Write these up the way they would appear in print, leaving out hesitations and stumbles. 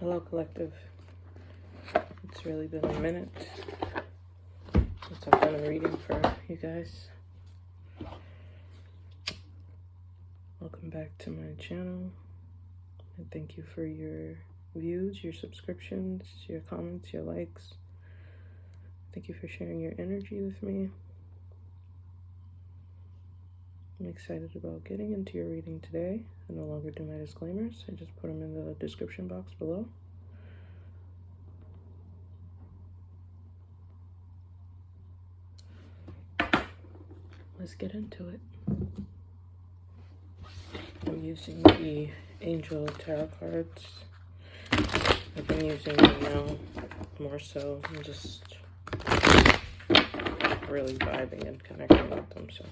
Hello, collective. It's really been a minute since I've done a reading for you guys. Welcome back to my channel, and thank you for your views, your subscriptions, your comments, your likes. Thank you for sharing your energy with me. I'm excited about getting into your reading today. I no longer do my disclaimers. I just put them in the description box below. Let's get into it. I'm using the Angel Tarot cards. I've been using them now more so. I'm just really vibing and connecting with them. So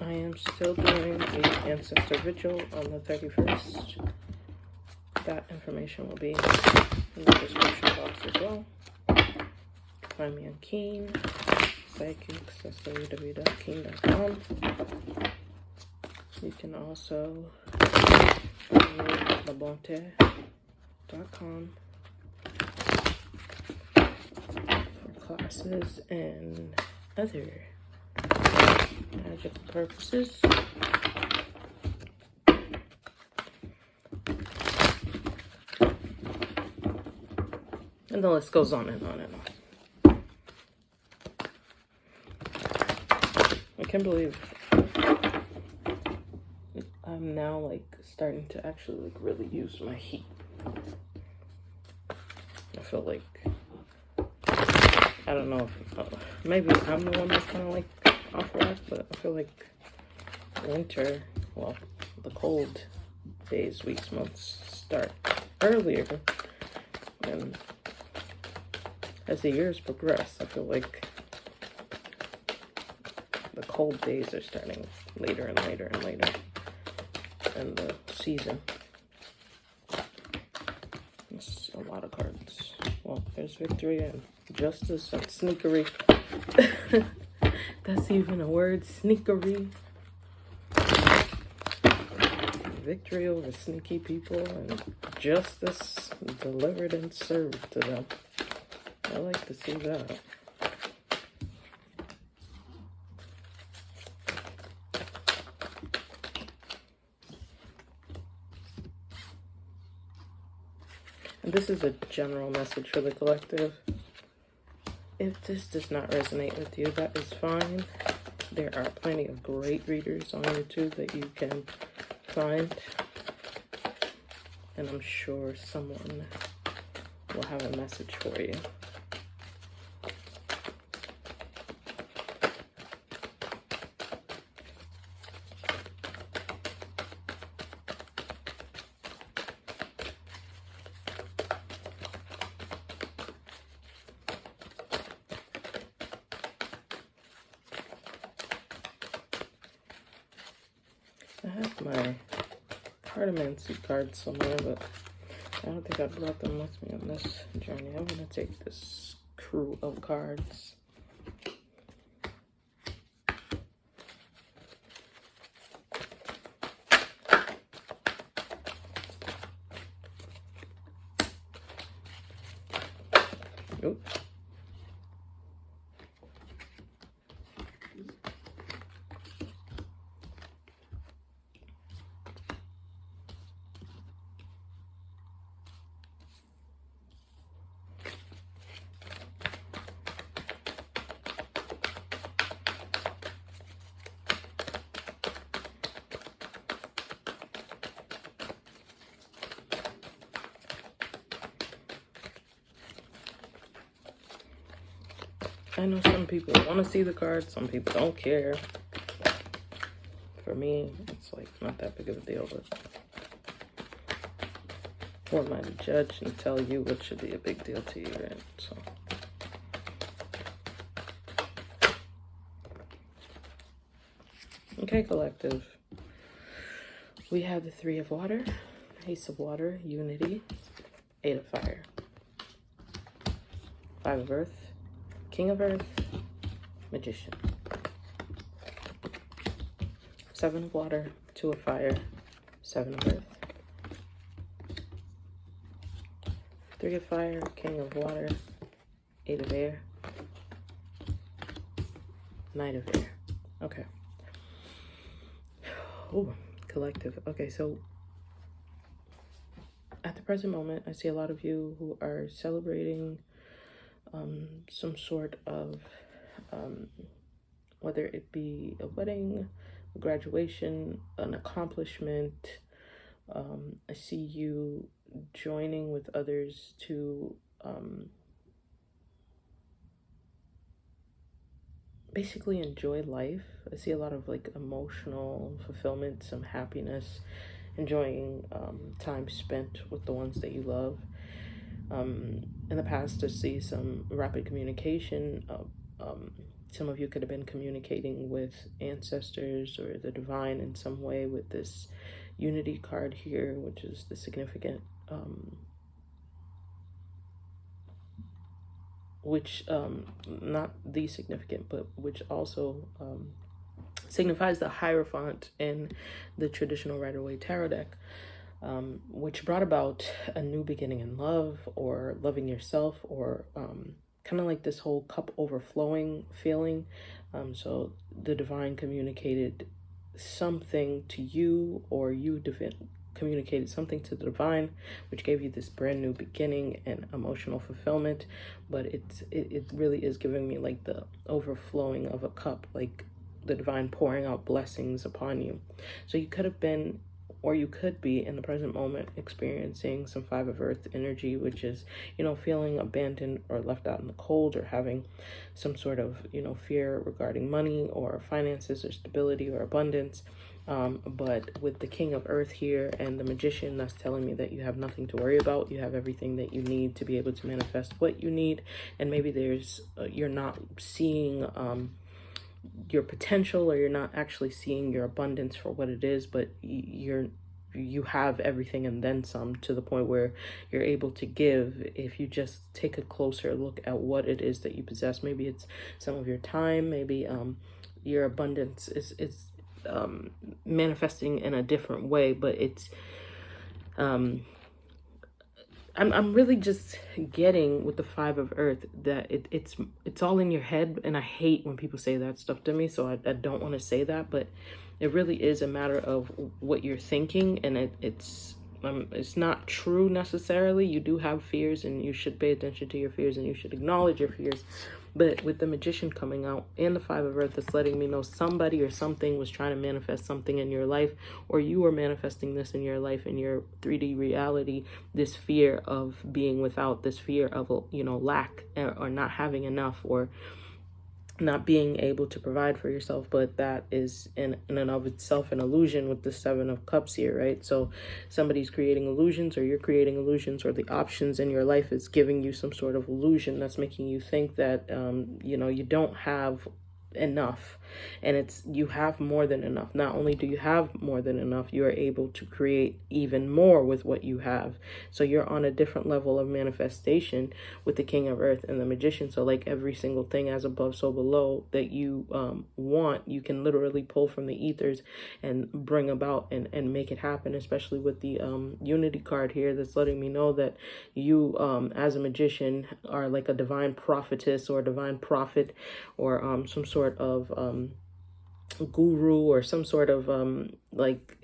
I am still doing the Ancestor Vigil on the 31st. That information will be in the description box as well. Find me on Keen, Psychics, that's www.keen.com. You can also find me at labonte.com for classes and other magical purposes. And the list goes on and on and on. I can't believe I'm now like starting to actually like really use my heat. I feel like, I don't know if maybe I'm the one that's kind of like off rack, but I feel like winter, well, the cold days, weeks, months start earlier, and as the years progress, I feel like the cold days are starting later and later and later in the season. That's a lot of cards. Well, there's victory and justice and sneakery. That's even a word, sneakery. Victory over sneaky people and justice delivered and served to them. I like to see that. And this is a general message for the collective. If this does not resonate with you, that is fine. There are plenty of great readers on YouTube that you can find. And I'm sure someone will have a message for you. I have my cartomancy cards somewhere, but I don't think I brought them with me on this journey. I'm going to take this crew of cards. Nope. I know some people want to see the cards, some people don't care. For me, it's like not that big of a deal, but who am I to judge and tell you what should be a big deal to you, right? So okay, collective. We have the Three of Water, Ace of Water, Unity, Eight of Fire. Five of Earth, King of Earth, Magician. Seven of Water, Two of Fire, Seven of Earth. Three of Fire, King of Water, Eight of Air, Knight of Air. Okay. Oh, collective. Okay, so at the present moment, I see a lot of you who are celebrating some sort of, whether it be a wedding, a graduation, an accomplishment. I see you joining with others to basically enjoy life. I see a lot of like emotional fulfillment, some happiness, enjoying time spent with the ones that you love. In the past, I see some rapid communication. Some of you could have been communicating with ancestors or the divine in some way with this unity card here, which is the significant, not the significant, but which also signifies the Hierophant in the traditional Rider-Waite Tarot deck, which brought about a new beginning in love or loving yourself, or kind of like this whole cup overflowing feeling. So the divine communicated something to you, or you communicated something to the divine, which gave you this brand new beginning and emotional fulfillment. But it really is giving me like the overflowing of a cup, like the divine pouring out blessings upon you. So you could have been, or you could be in the present moment experiencing some Five of Earth energy, which is, you know, feeling abandoned or left out in the cold, or having some sort of, you know, fear regarding money or finances or stability or abundance. But with the King of Earth here and the Magician, that's telling me that you have nothing to worry about. You have everything that you need to be able to manifest what you need. And maybe there's, you're not seeing, your potential, or you're not actually seeing your abundance for what it is, but you have everything and then some, to the point where you're able to give if you just take a closer look at what it is that you possess. Maybe it's some of your time, maybe your abundance is manifesting in a different way, but it's I'm really just getting with the Five of Earth that it's all in your head, and I hate when people say that stuff to me, so I don't want to say that, but it really is a matter of what you're thinking, and it's not true necessarily. You do have fears, and you should pay attention to your fears, and you should acknowledge your fears. But with the Magician coming out and the Five of Earth, that's letting me know somebody or something was trying to manifest something in your life, or you are manifesting this in your life, in your 3D reality, this fear of being without, this fear of, you know, lack, or not having enough, or not being able to provide for yourself. But that is in and of itself an illusion with the Seven of Cups here, right? So somebody's creating illusions, or you're creating illusions, or the options in your life is giving you some sort of illusion that's making you think that you know, you don't have enough, and you have more than enough. Not only do you have more than enough, you are able to create even more with what you have. So you're on a different level of manifestation with the King of Earth and the Magician. So like every single thing, as above so below, that you want, you can literally pull from the ethers and bring about and make it happen, especially with the unity card here, that's letting me know that you as a magician are like a divine prophetess or a divine prophet, or some sort of guru, or some sort of like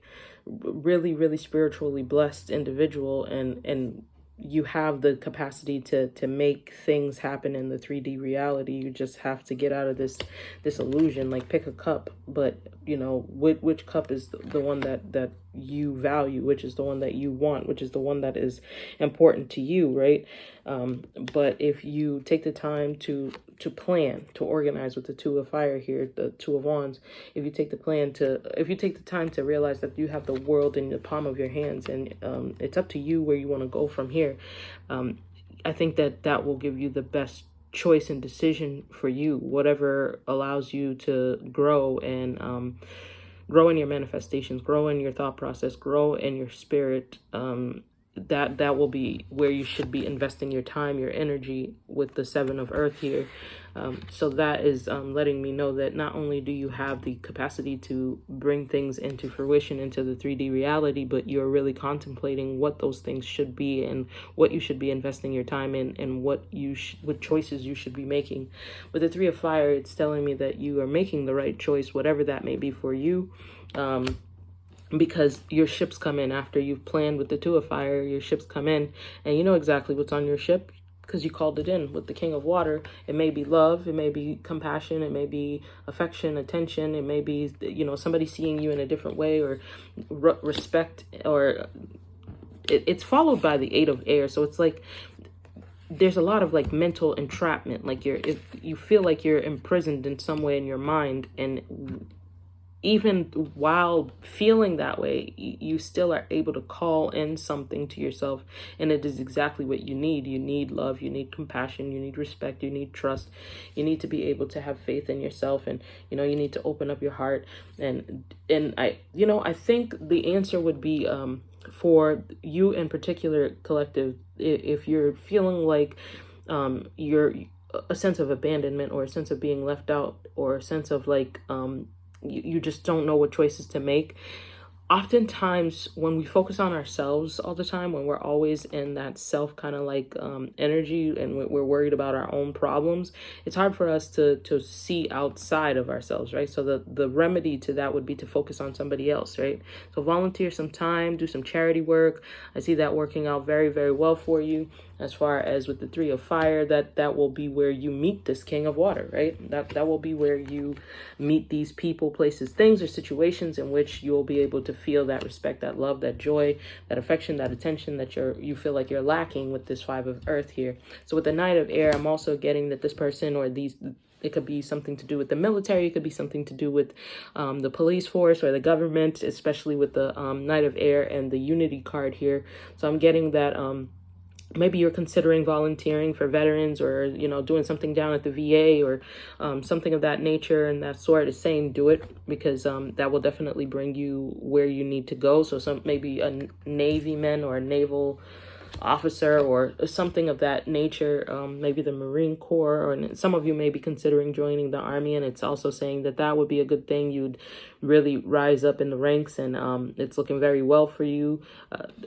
really spiritually blessed individual, and you have the capacity to make things happen in the 3D reality. You just have to get out of this illusion. Like, pick a cup, but you know, which cup is the one that you value, which is the one that you want, which is the one that is important to you, right? But if you take the time to plan, to organize with the Two of Fire here, the Two of Wands, if you take the time to realize that you have the world in the palm of your hands, and it's up to you where you want to go from here, I think that will give you the best choice and decision for you, whatever allows you to grow and grow in your manifestations, grow in your thought process, grow in your spirit. that will be where you should be investing your time, your energy with the Seven of Earth here. So that is letting me know that not only do you have the capacity to bring things into fruition, into the 3D reality, but you're really contemplating what those things should be and what you should be investing your time in, and what choices you should be making. With the Three of Fire, it's telling me that you are making the right choice, whatever that may be for you. Because your ships come in after you've planned with the Two of Fire. Your ships come in and you know exactly what's on your ship because you called it in. With the King of Water, it may be love, it may be compassion, it may be affection, attention, it may be, you know, somebody seeing you in a different way, or respect, or it's followed by the Eight of Air. So it's like there's a lot of like mental entrapment, like if you feel like you're imprisoned in some way in your mind, and even while feeling that way, you still are able to call in something to yourself, and it is exactly what you need. You need love, you need compassion, you need respect, you need trust. You need to be able to have faith in yourself, and you know, you need to open up your heart. And I think the answer would be for you in particular, collective, if you're feeling like you're a sense of abandonment, or a sense of being left out, or a sense of like you just don't know what choices to make. Oftentimes when we focus on ourselves all the time, when we're always in that self kind of like energy, and we're worried about our own problems, it's hard for us to see outside of ourselves, right? So the remedy to that would be to focus on somebody else, right? So volunteer some time, do some charity work. I see that working out very, very well for you. As far as with the Three of Fire, that will be where you meet this King of Water, right? That will be where you meet these people, places, things, or situations in which you'll be able to feel that respect, that love, that joy, that affection, that attention that you feel like you're lacking with this Five of Earth here. So with the Knight of Air, I'm also getting that this person, or it could be something to do with the military. It could be something to do with the police force or the government, especially with the Knight of Air and the Unity card here. So I'm getting that maybe you're considering volunteering for veterans, or, you know, doing something down at the VA, or something of that nature, and that sort is saying do it, because that will definitely bring you where you need to go. So maybe a Navy man or a naval officer or something of that nature, maybe the Marine Corps, or some of you may be considering joining the Army, and it's also saying that would be a good thing. You'd really rise up in the ranks, and it's looking very well for you,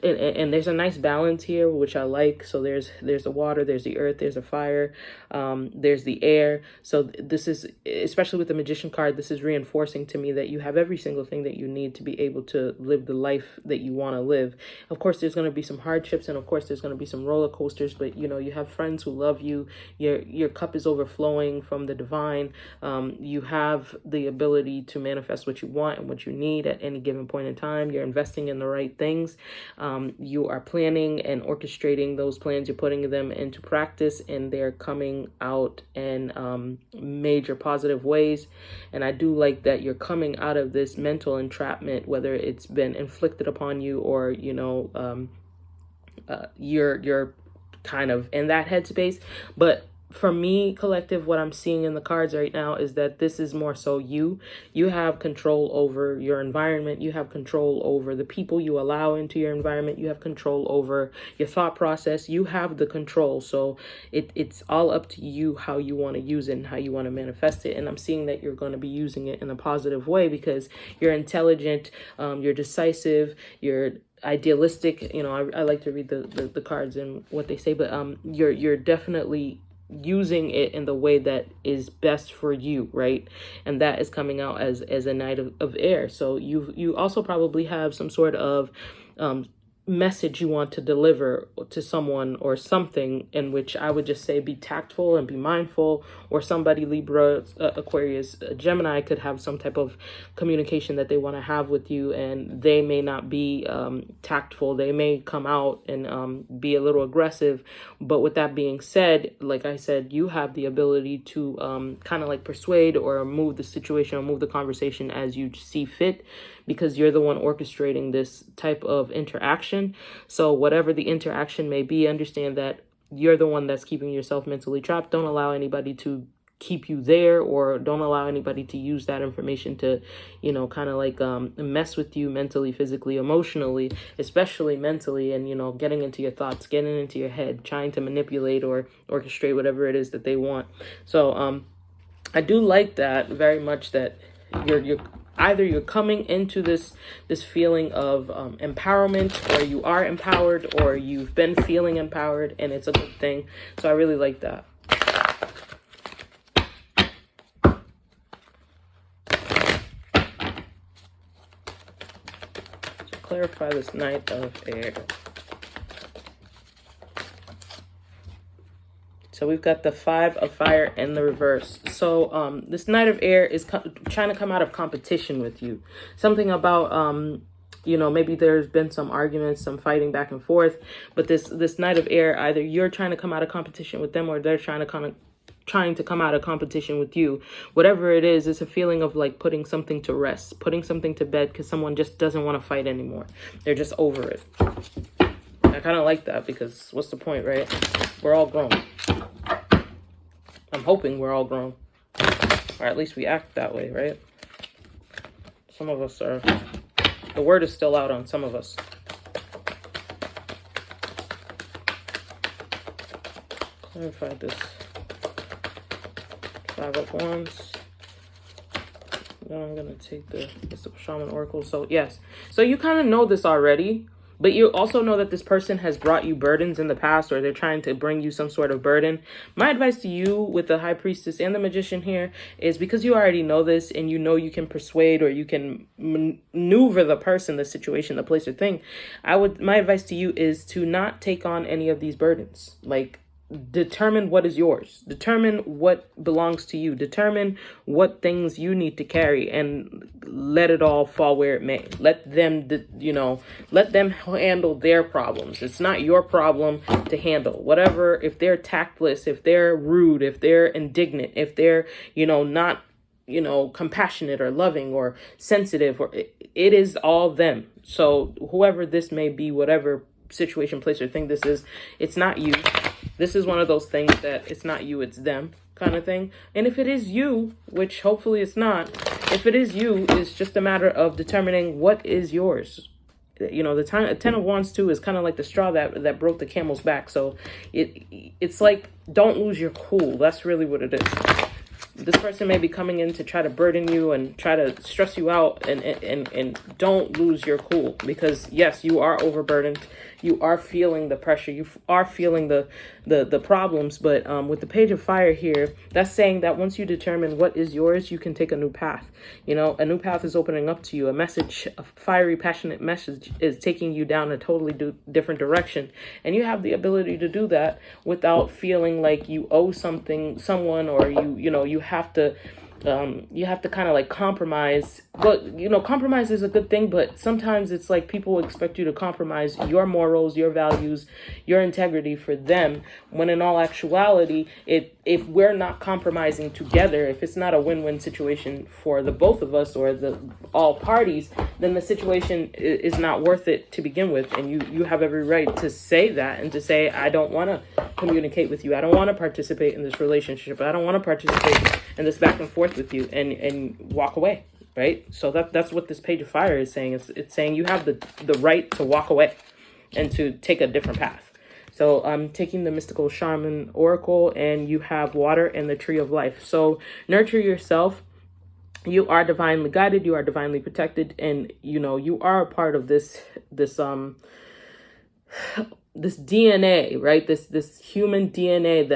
and there's a nice balance here, which I like. So there's the water, there's the earth, there's the fire, there's the air. So this is, especially with the Magician card, this is reinforcing to me that you have every single thing that you need to be able to live the life that you want to live. Of course, there's going to be some hardships, and of course there's going to be some roller coasters, but you know, you have friends who love you. Your cup is overflowing from the divine. You have the ability to manifest what you want and what you need at any given point in time. You're investing in the right things. You are planning and orchestrating those plans. You're putting them into practice, and they're coming out in major positive ways. And I do like that you're coming out of this mental entrapment, whether it's been inflicted upon you, or you know, you're kind of in that headspace. But for me, collective, what I'm seeing in the cards right now is that this is more so you have control over your environment. You have control over the people you allow into your environment. You have control over your thought process. You have the control. So it's all up to you how you want to use it and how you want to manifest it. And I'm seeing that you're going to be using it in a positive way, because you're intelligent, you're decisive, you're idealistic. You know, I like to read the cards and what they say, but you're definitely using it in the way that is best for you, right? And that is coming out as a Knight of Air. So you also probably have some sort of message you want to deliver to someone or something, in which I would just say be tactful and be mindful. Or somebody, Libra, Aquarius, Gemini, could have some type of communication that they want to have with you, and they may not be tactful. They may come out and be a little aggressive. But with that being said, like I said, you have the ability to kind of like persuade or move the situation or move the conversation as you see fit, because you're the one orchestrating this type of interaction. So whatever the interaction may be, understand that you're the one that's keeping yourself mentally trapped. Don't allow anybody to keep you there, or don't allow anybody to use that information to, you know, kind of like mess with you mentally, physically, emotionally, especially mentally, and, you know, getting into your thoughts, getting into your head, trying to manipulate or orchestrate whatever it is that they want. So I do like that very much, that you're either you're coming into this feeling of empowerment, or you are empowered, or you've been feeling empowered, and it's a good thing. So I really like that. So clarify this Knight of Air. So we've got the Five of Fire in the reverse. So this Knight of Air is trying to come out of competition with you. Something about, you know, maybe there's been some arguments, some fighting back and forth. But this Knight of Air, either you're trying to come out of competition with them, or they're trying to come out of competition with you. Whatever it is, it's a feeling of like putting something to rest, putting something to bed, because someone just doesn't want to fight anymore. They're just over it. I kind of like that, because what's the point, right? We're all grown. I'm hoping we're all grown, or at least we act that way, right? Some of us are, the word is still out on some of us. Clarify this Five of Wands. Then I'm going to take the Mystical Shaman Oracle. So yes, so you kind of know this already. But you also know that this person has brought you burdens in the past, or they're trying to bring you some sort of burden. My advice to you with the High Priestess and the Magician here is, because you already know this, and you know you can persuade, or you can maneuver the person, the situation, the place, or thing. My advice to you is to not take on any of these burdens. Like, determine what is yours. Determine what belongs to you. Determine what things you need to carry, and let it all fall where it may. Let them, you know, let them handle their problems. It's not your problem to handle. Whatever, if they're tactless, if they're rude, if they're indignant, if they're, you know, not, you know, compassionate or loving or sensitive, or it is all them. So whoever this may be, whatever situation, place, or thing this is, it's not you. This is one of those things that it's not you, it's them kind of thing. And if it is you, which hopefully it's not, if it is you, it's just a matter of determining what is yours. You know, the Ten of Wands too is kind of like the straw that broke the camel's back. So it's like, don't lose your cool. That's really what it is. This person may be coming in to try to burden you and try to stress you out, and don't lose your cool, because yes, you are overburdened. You are feeling the pressure. You are feeling the problems. But with the Page of Fire here, that's saying that once you determine what is yours, you can take a new path. You know, a new path is opening up to you. A message, a fiery, passionate message is taking you down a totally different direction. And you have the ability to do that without feeling like you owe someone, or you have to kind of like compromise. But, you know, compromise is a good thing, but sometimes it's like people expect you to compromise your morals, your values, your integrity for them, when in all actuality, if we're not compromising together, if it's not a win-win situation for the both of us, or the all parties, then the situation is not worth it to begin with. And you have every right to say that, and to say, I don't want to communicate with you. I don't want to participate in this relationship. I don't want to participate in this back and forth with you, and walk away, right? So that's what this Page of Fire is saying. It's saying you have the right to walk away and to take a different path. So I'm taking the Mystical Shaman Oracle, and you have Water and the Tree of Life. So nurture yourself. You are divinely guided. You are divinely protected, and you know you are a part of this DNA, right? This human DNA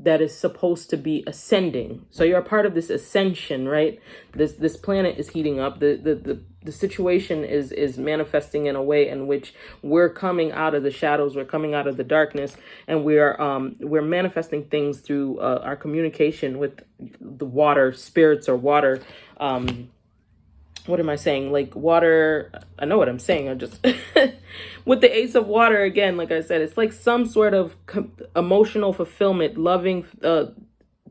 that is supposed to be ascending. So you're a part of this ascension, right? This planet is heating up. The situation is manifesting in a way in which we're coming out of the shadows, we're coming out of the darkness, and we're manifesting things through our communication with the water spirits, or water. What am I saying? Like water, I know what I'm saying. I just, with the Ace of Water, again, like I said, it's like some sort of emotional fulfillment, loving,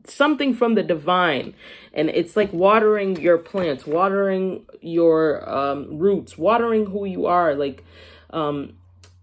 something from the divine. And it's like watering your plants, watering your roots, watering who you are, like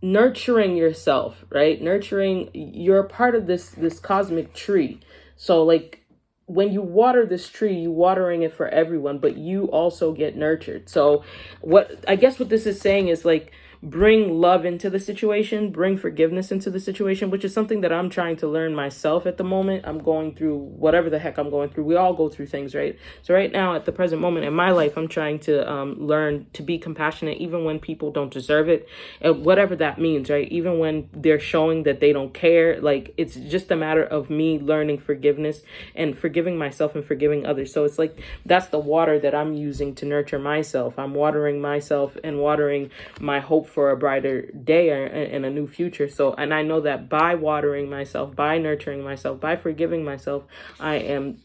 nurturing yourself, right? Nurturing, you're a part of this cosmic tree. So like, when you water this tree, you watering it for everyone, but you also get nurtured. So what I guess what this is saying is like, bring love into the situation, bring forgiveness into the situation, which is something that I'm trying to learn myself at the moment. I'm going through whatever the heck I'm going through. We all go through things, right? So right now, at the present moment in my life, I'm trying to learn to be compassionate, even when people don't deserve it, and whatever that means, right? Even when they're showing that they don't care, like, it's just a matter of me learning forgiveness and forgiving myself and forgiving others. So it's like, that's the water that I'm using to nurture myself. I'm watering myself and watering my hope for a brighter day and a new future. So, and I know that by watering myself, by nurturing myself, by forgiving myself, I am,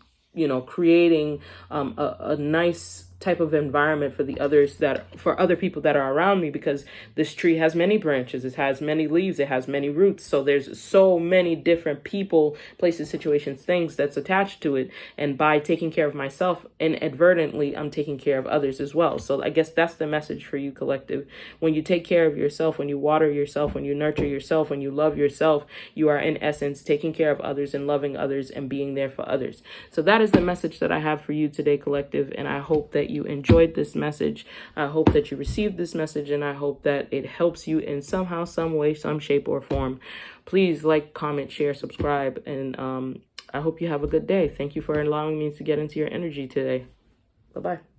creating a nice type of environment for for other people that are around me, because this tree has many branches, it has many leaves, it has many roots. So there's so many different people, places, situations, things that's attached to it. And by taking care of myself, inadvertently, I'm taking care of others as well. So I guess that's the message for you, collective. When you take care of yourself, when you water yourself, when you nurture yourself, when you love yourself, you are in essence taking care of others and loving others and being there for others. So that is the message that I have for you today, collective. And I hope that you enjoyed this message. I hope that you received this message, and I hope that it helps you in somehow, some way, some shape or form. Please like, comment, share, subscribe, and I hope you have a good day. Thank you for allowing me to get into your energy today. Bye-bye.